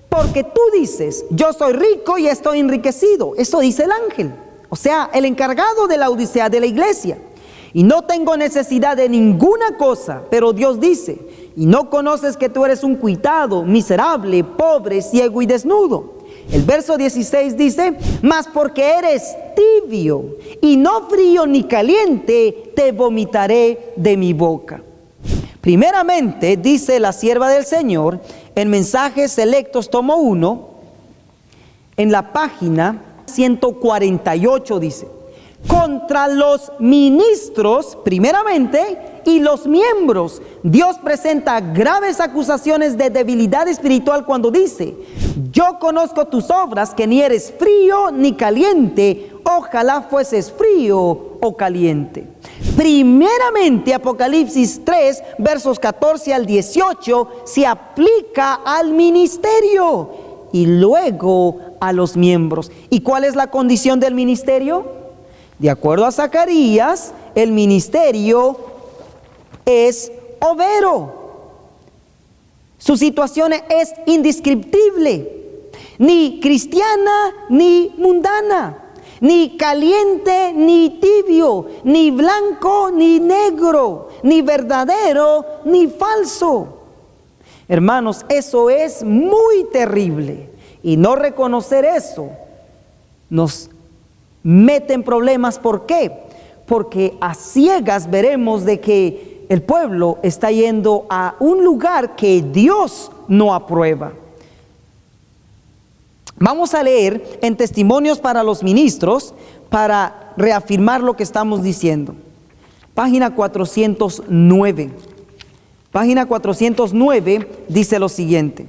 Porque tú dices, yo soy rico y estoy enriquecido. Eso dice el ángel, o sea, el encargado de la Odisea de la iglesia. Y no tengo necesidad de ninguna cosa, pero Dios dice, y no conoces que tú eres un cuitado, miserable, pobre, ciego y desnudo. El verso 16 dice, mas porque eres tibio y no frío ni caliente, te vomitaré de mi boca. Primeramente, dice la sierva del Señor, en Mensajes Selectos, tomo 1, en la página 148 dice: contra los ministros, primeramente, y los miembros, Dios presenta graves acusaciones de debilidad espiritual cuando dice: yo conozco tus obras, que ni eres frío ni caliente, ojalá fueses frío o caliente. Primeramente, Apocalipsis 3, versos 14 al 18, se aplica al ministerio y luego a los miembros. ¿Y cuál es la condición del ministerio? De acuerdo a Zacarías, el ministerio es overo. Su situación es indescriptible, ni cristiana ni mundana, ni caliente ni tibio, ni blanco ni negro, ni verdadero ni falso. Hermanos, eso es muy terrible, y no reconocer eso nos mete en problemas. ¿Por qué? Porque a ciegas veremos de que el pueblo está yendo a un lugar que Dios no aprueba. Vamos a leer en Testimonios para los Ministros para reafirmar lo que estamos diciendo. Página 409. Página 409 dice lo siguiente: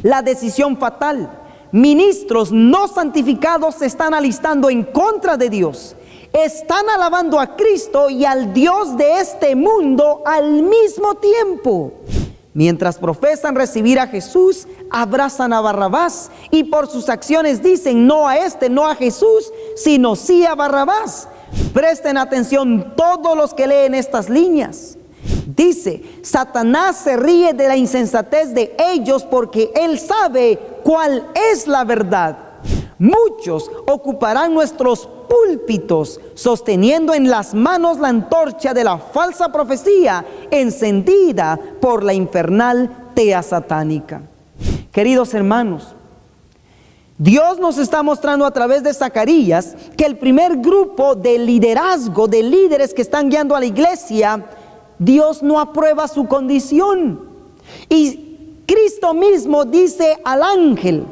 la decisión fatal. Ministros no santificados se están alistando en contra de Dios. Están alabando a Cristo y al Dios de este mundo al mismo tiempo. Mientras profesan recibir a Jesús, abrazan a Barrabás, y por sus acciones dicen no a este, no a Jesús, sino sí a Barrabás. Presten atención todos los que leen estas líneas. Dice: Satanás se ríe de la insensatez de ellos porque él sabe cuál es la verdad. Muchos ocuparán nuestros púlpitos sosteniendo en las manos la antorcha de la falsa profecía encendida por la infernal tea satánica. Queridos hermanos, Dios nos está mostrando a través de Zacarías que el primer grupo de liderazgo, de líderes que están guiando a la iglesia, Dios no aprueba su condición. Y Cristo mismo dice al ángel,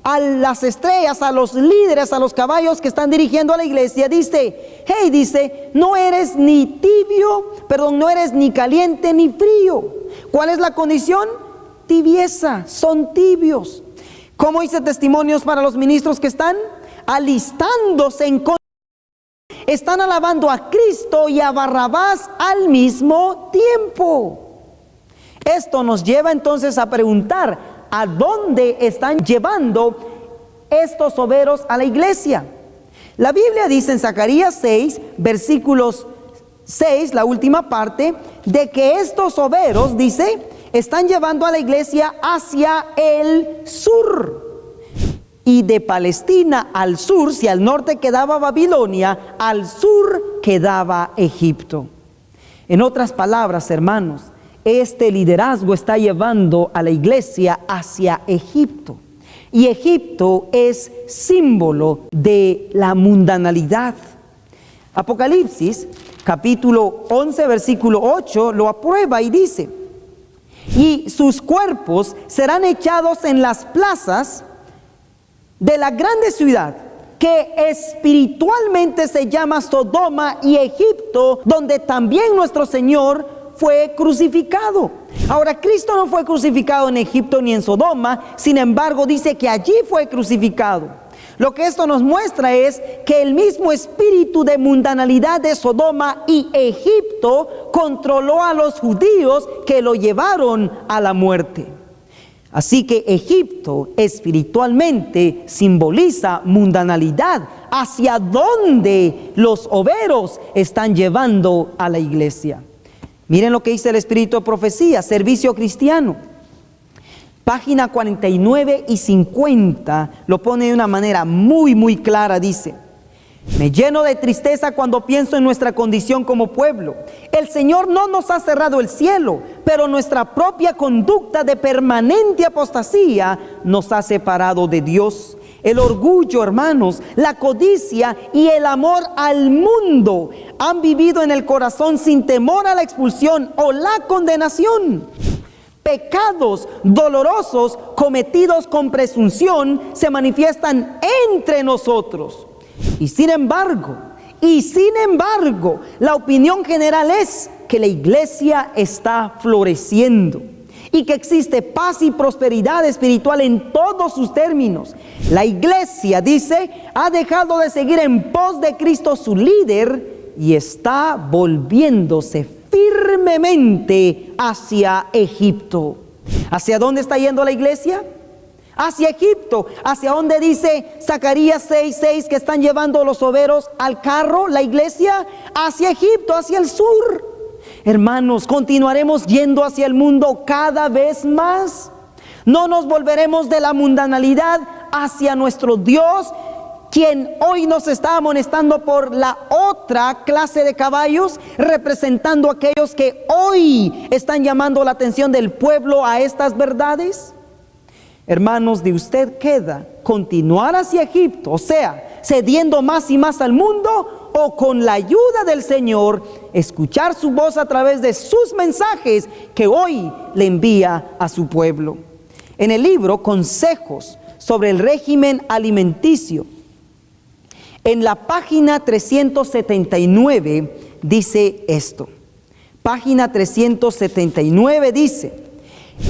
a las estrellas, a los líderes, a los caballos que están dirigiendo a la iglesia, dice: hey, dice, no eres ni tibio, no eres ni caliente ni frío. ¿Cuál es la condición? Tibieza, son tibios. ¿Cómo dice Testimonios para los Ministros que están alistándose en contra? Están alabando a Cristo y a Barrabás al mismo tiempo. Esto nos lleva entonces a preguntar: ¿a dónde están llevando estos overos a la iglesia? La Biblia dice en Zacarías 6, versículos 6, la última parte, de que estos overos, dice, están llevando a la iglesia hacia el sur. Y de Palestina al sur, si al norte quedaba Babilonia, al sur quedaba Egipto. En otras palabras, hermanos, este liderazgo está llevando a la iglesia hacia Egipto. Y Egipto es símbolo de la mundanalidad. Apocalipsis, capítulo 11, versículo 8, lo aprueba y dice: y sus cuerpos serán echados en las plazas de la grande ciudad, que espiritualmente se llama Sodoma y Egipto, donde también nuestro Señor fue crucificado. Ahora, Cristo no fue crucificado en Egipto ni en Sodoma, sin embargo dice que allí fue crucificado. Lo que esto nos muestra es que el mismo espíritu de mundanalidad de Sodoma y Egipto controló a los judíos, que lo llevaron a la muerte. Así que Egipto espiritualmente simboliza mundanalidad, hacia donde los overos están llevando a la iglesia. Miren lo que dice el Espíritu de Profecía, Servicio Cristiano. Página 49 y 50 lo pone de una manera muy clara. Dice: me lleno de tristeza cuando pienso en nuestra condición como pueblo. El Señor no nos ha cerrado el cielo, pero nuestra propia conducta de permanente apostasía nos ha separado de Dios. El orgullo, hermanos, la codicia y el amor al mundo han vivido en el corazón sin temor a la expulsión o la condenación. Pecados dolorosos cometidos con presunción se manifiestan entre nosotros. Y sin embargo, la opinión general es que la iglesia está floreciendo y que existe paz y prosperidad espiritual en todos sus términos. La iglesia, dice, ha dejado de seguir en pos de Cristo su líder y está volviéndose firmemente hacia Egipto. ¿Hacia dónde está yendo la iglesia? Hacia Egipto. ¿Hacia dónde dice Zacarías 6:6 que están llevando los overos al carro, la iglesia? Hacia Egipto, hacia el sur. Hermanos, continuaremos yendo hacia el mundo cada vez más. No nos volveremos de la mundanalidad hacia nuestro Dios, quien hoy nos está amonestando por la otra clase de caballos, representando a aquellos que hoy están llamando la atención del pueblo a estas verdades. Hermanos, de usted queda continuar hacia Egipto, o sea, cediendo más y más al mundo, o con la ayuda del Señor, escuchar su voz a través de sus mensajes que hoy le envía a su pueblo. En el libro Consejos sobre el régimen alimenticio, en la página 379 dice esto. Página 379 dice: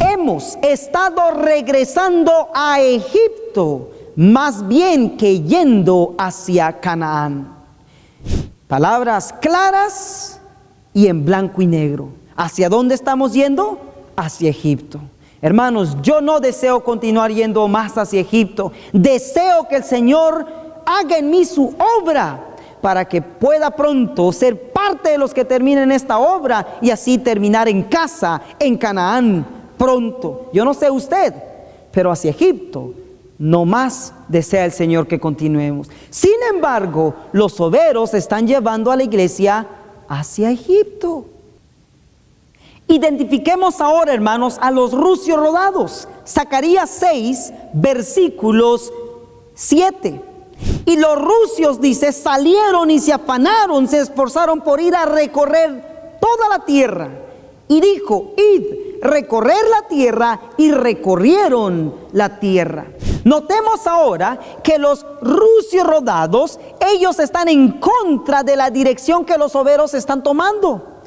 hemos estado regresando a Egipto más bien que yendo hacia Canaán. Palabras claras y en blanco y negro. ¿Hacia dónde estamos yendo? Hacia Egipto. Hermanos, yo no deseo continuar yendo más hacia Egipto. Deseo que el Señor haga en mí su obra para que pueda pronto ser parte de los que terminen esta obra y así terminar en casa, en Canaán, pronto. Yo no sé usted, pero hacia Egipto no más desea el Señor que continuemos. Sin embargo, los overos están llevando a la iglesia hacia Egipto. Identifiquemos ahora, hermanos, a los rucios rodados. Zacarías 6, versículos 7. Y los rucios, dice, salieron y se afanaron, se esforzaron por ir a recorrer toda la tierra. Y dijo: id, recorrer la tierra, y recorrieron la tierra. Notemos ahora que los rucios rodados, ellos están en contra de la dirección que los overos están tomando.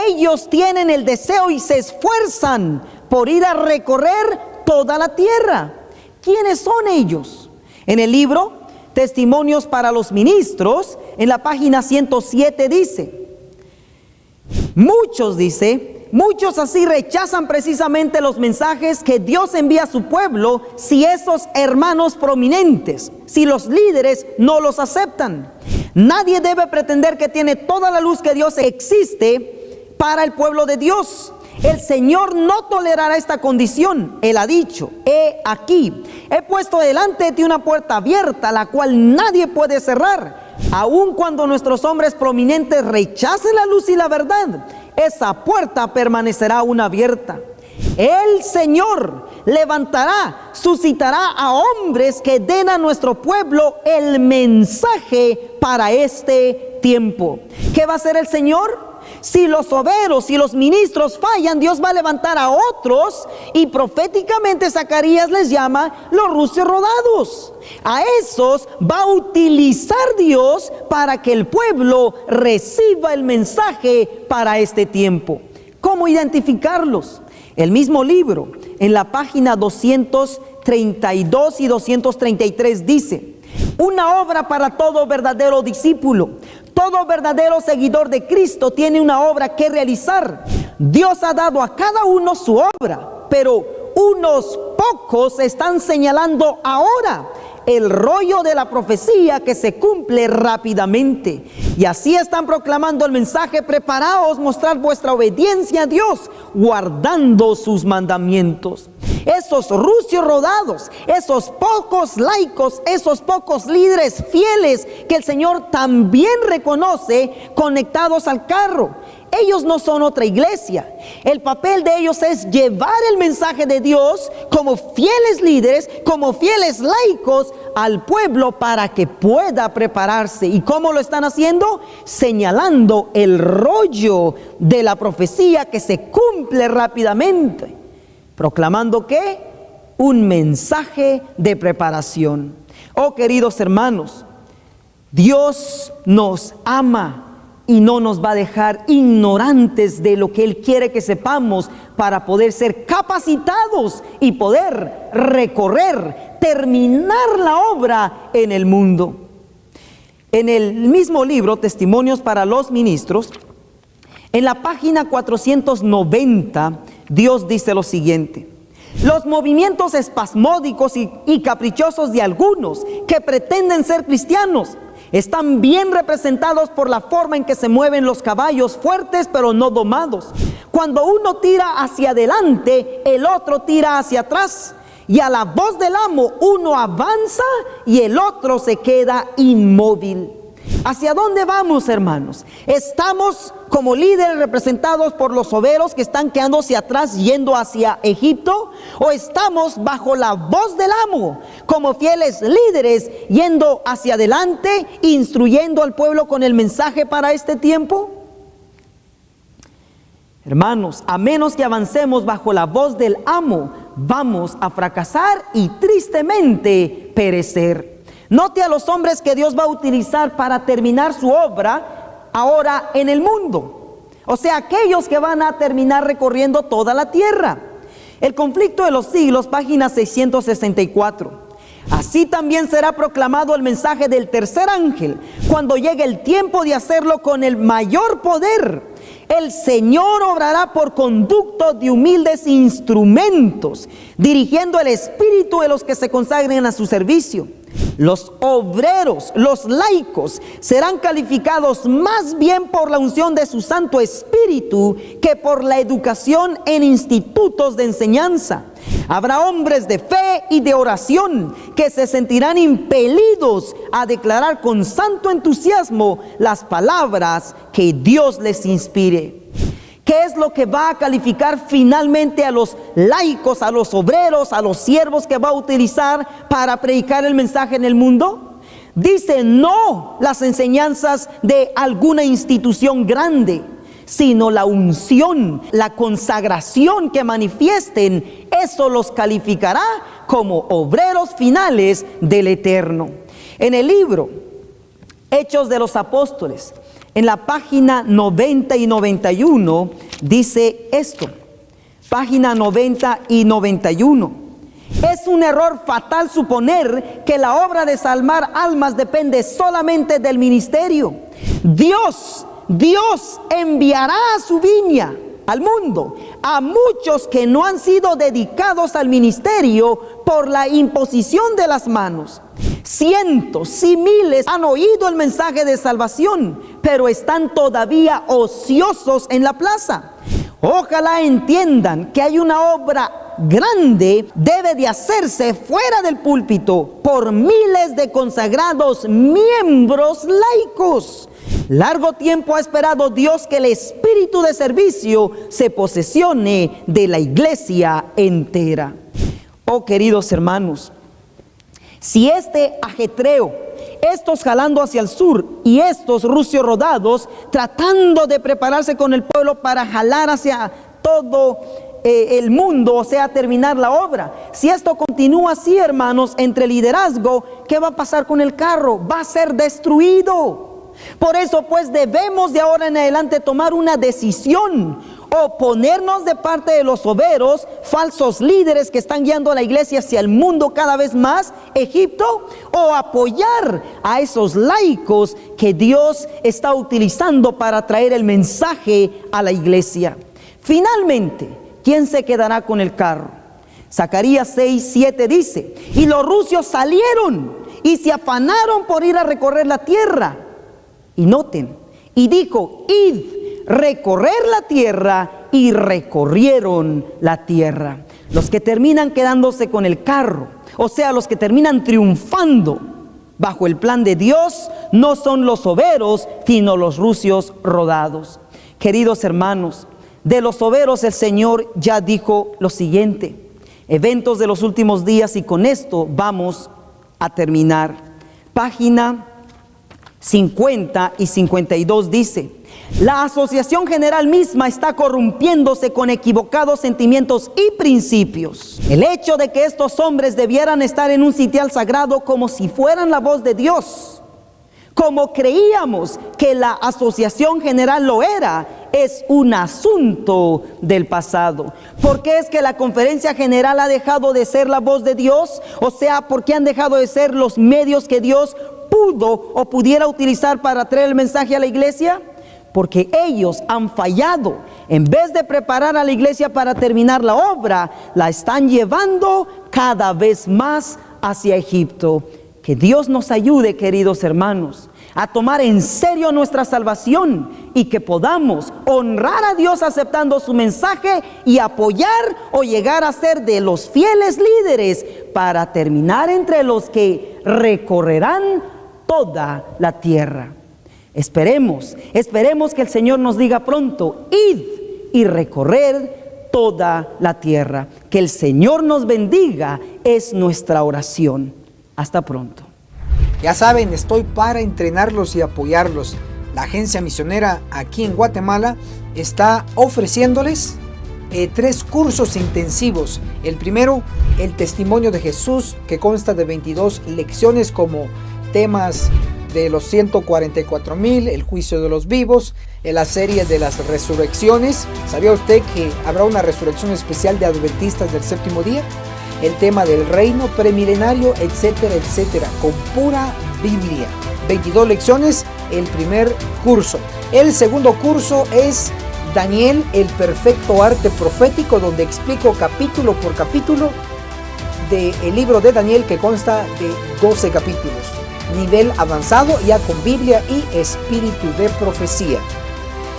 Ellos tienen el deseo y se esfuerzan por ir a recorrer toda la tierra. ¿Quiénes son ellos? En el libro Testimonios para los Ministros, en la página 107 dice: muchos así rechazan precisamente los mensajes que Dios envía a su pueblo si esos hermanos prominentes, si los líderes no los aceptan. Nadie debe pretender que tiene toda la luz que Dios existe para el pueblo de Dios. El Señor no tolerará esta condición. Él ha dicho: he aquí, he puesto delante de ti una puerta abierta, la cual nadie puede cerrar. Aun cuando nuestros hombres prominentes rechacen la luz y la verdad, esa puerta permanecerá aún abierta. El Señor suscitará a hombres que den a nuestro pueblo el mensaje para este tiempo. ¿Qué va a hacer el Señor? Si los overos y los ministros fallan, Dios va a levantar a otros, y proféticamente Zacarías les llama los rucios rodados. A esos va a utilizar Dios para que el pueblo reciba el mensaje para este tiempo. ¿Cómo identificarlos? El mismo libro, en la página 232 y 233 dice: una obra para todo verdadero discípulo. Todo verdadero seguidor de Cristo tiene una obra que realizar. Dios ha dado a cada uno su obra, pero unos pocos están señalando ahora el rollo de la profecía que se cumple rápidamente. Y así están proclamando el mensaje: preparaos, mostrad vuestra obediencia a Dios, guardando sus mandamientos. Esos rucios rodados, esos pocos laicos, esos pocos líderes fieles que el Señor también reconoce conectados al carro, ellos no son otra iglesia. El papel de ellos es llevar el mensaje de Dios como fieles líderes, como fieles laicos al pueblo para que pueda prepararse. ¿Y cómo lo están haciendo? Señalando el rollo de la profecía que se cumple rápidamente. ¿Proclamando qué? Un mensaje de preparación. Oh, queridos hermanos, Dios nos ama y no nos va a dejar ignorantes de lo que Él quiere que sepamos para poder ser capacitados y poder recorrer, terminar la obra en el mundo. En el mismo libro, Testimonios para los Ministros, en la página 490, Dios dice lo siguiente: los movimientos espasmódicos y caprichosos de algunos que pretenden ser cristianos están bien representados por la forma en que se mueven los caballos fuertes pero no domados. Cuando uno tira hacia adelante, el otro tira hacia atrás, y a la voz del amo uno avanza y el otro se queda inmóvil. ¿Hacia dónde vamos, hermanos? ¿Estamos como líderes representados por los soberos que están quedándose atrás yendo hacia Egipto? ¿O estamos bajo la voz del amo como fieles líderes yendo hacia adelante, instruyendo al pueblo con el mensaje para este tiempo? Hermanos, a menos que avancemos bajo la voz del amo, vamos a fracasar y tristemente perecer. Note a los hombres que Dios va a utilizar para terminar su obra ahora en el mundo. O sea, aquellos que van a terminar recorriendo toda la tierra. El conflicto de los siglos, página 664. Así también será proclamado el mensaje del tercer ángel, cuando llegue el tiempo de hacerlo con el mayor poder. El Señor obrará por conducto de humildes instrumentos, dirigiendo el espíritu de los que se consagren a su servicio. Los obreros, los laicos, serán calificados más bien por la unción de su Santo Espíritu que por la educación en institutos de enseñanza. Habrá hombres de fe y de oración que se sentirán impelidos a declarar con santo entusiasmo las palabras que Dios les inspire. ¿Qué es lo que va a calificar finalmente a los laicos, a los obreros, a los siervos que va a utilizar para predicar el mensaje en el mundo? Dice, no las enseñanzas de alguna institución grande, sino la unción, la consagración que manifiesten. Eso los calificará como obreros finales del Eterno. En el libro Hechos de los Apóstoles, en la página 90 y 91, dice esto. Página 90 y 91. Es un error fatal suponer que la obra de salvar almas depende solamente del ministerio. Dios enviará a su viña, al mundo, a muchos que no han sido dedicados al ministerio por la imposición de las manos. Cientos y miles han oído el mensaje de salvación, pero están todavía ociosos en la plaza. Ojalá entiendan que hay una obra grande, debe de hacerse fuera del púlpito por miles de consagrados miembros laicos. Largo tiempo ha esperado Dios que el espíritu de servicio se posesione de la iglesia entera. Oh, queridos hermanos, si este ajetreo, estos jalando hacia el sur y estos rucios rodados tratando de prepararse con el pueblo para jalar hacia todo el mundo, o sea, terminar la obra, si esto continúa así, hermanos, entre liderazgo, ¿qué va a pasar con el carro? Va a ser destruido. Por eso pues debemos de ahora en adelante tomar una decisión: o ponernos de parte de los soberos, falsos líderes que están guiando a la iglesia hacia el mundo cada vez más, Egipto, o apoyar a esos laicos que Dios está utilizando para traer el mensaje a la iglesia. Finalmente, ¿quién se quedará con el carro? Zacarías 6:7 dice: y los rucios salieron y se afanaron por ir a recorrer la tierra. Y noten, y dijo: id, recorrer la tierra, y recorrieron la tierra. Los que terminan quedándose con el carro, o sea, los que terminan triunfando bajo el plan de Dios, no son los soberos, sino los rucios rodados. Queridos hermanos, de los soberos el Señor ya dijo lo siguiente: eventos de los últimos días, y con esto vamos a terminar. Página 50 y 52 dice: La asociación general misma está corrompiéndose con equivocados sentimientos y principios. El hecho de que estos hombres debieran estar en un sitial sagrado como si fueran la voz de Dios, como creíamos que la asociación general lo era, es un asunto del pasado. ¿Por qué es que la conferencia general ha dejado de ser la voz de Dios? O sea, ¿por qué han dejado de ser los medios que Dios pudo o pudiera utilizar para traer el mensaje a la iglesia? Porque ellos han fallado. En vez de preparar a la iglesia para terminar la obra, la están llevando cada vez más hacia Egipto. Que Dios nos ayude, queridos hermanos, a tomar en serio nuestra salvación y que podamos honrar a Dios aceptando su mensaje y apoyar o llegar a ser de los fieles líderes para terminar entre los que recorrerán toda la tierra. Esperemos que el Señor nos diga pronto: id y recorrer toda la tierra. Que el Señor nos bendiga es nuestra oración. Hasta pronto. Ya saben, estoy para entrenarlos y apoyarlos. La agencia misionera aquí en Guatemala está ofreciéndoles 3 cursos intensivos. El primero, el testimonio de Jesús, que consta de 22 lecciones como temas de los 144,000, el juicio de los vivos, en la serie de las resurrecciones. ¿Sabía usted que habrá una resurrección especial de adventistas del séptimo día? El tema del reino premilenario, etcétera, etcétera, con pura Biblia. 22 lecciones, el primer curso. El segundo curso es Daniel, el perfecto arte profético, donde explico capítulo por capítulo del libro de Daniel, que consta de 12 capítulos. Nivel avanzado, ya con Biblia y espíritu de profecía.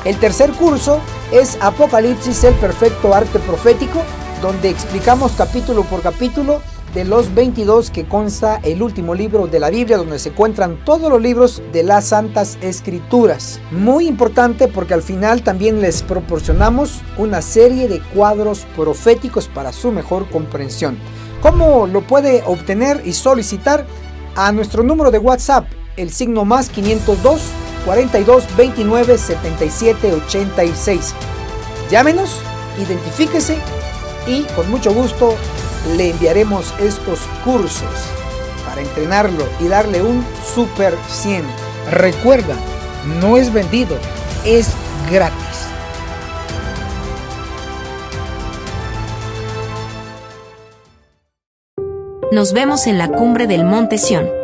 El tercer curso es Apocalipsis, el perfecto arte profético, donde explicamos capítulo por capítulo de los 22 que consta el último libro de la Biblia, donde se encuentran todos los libros de las Santas Escrituras. Muy importante, porque al final también les proporcionamos una serie de cuadros proféticos para su mejor comprensión. ¿Cómo lo puede obtener y solicitar? A nuestro número de WhatsApp, el signo más 502 42 29 77 86. Llámenos, identifíquese y con mucho gusto le enviaremos estos cursos para entrenarlo y darle un super 100. Recuerda, no es vendido, es gratis. Nos vemos en la cumbre del Monte Sión.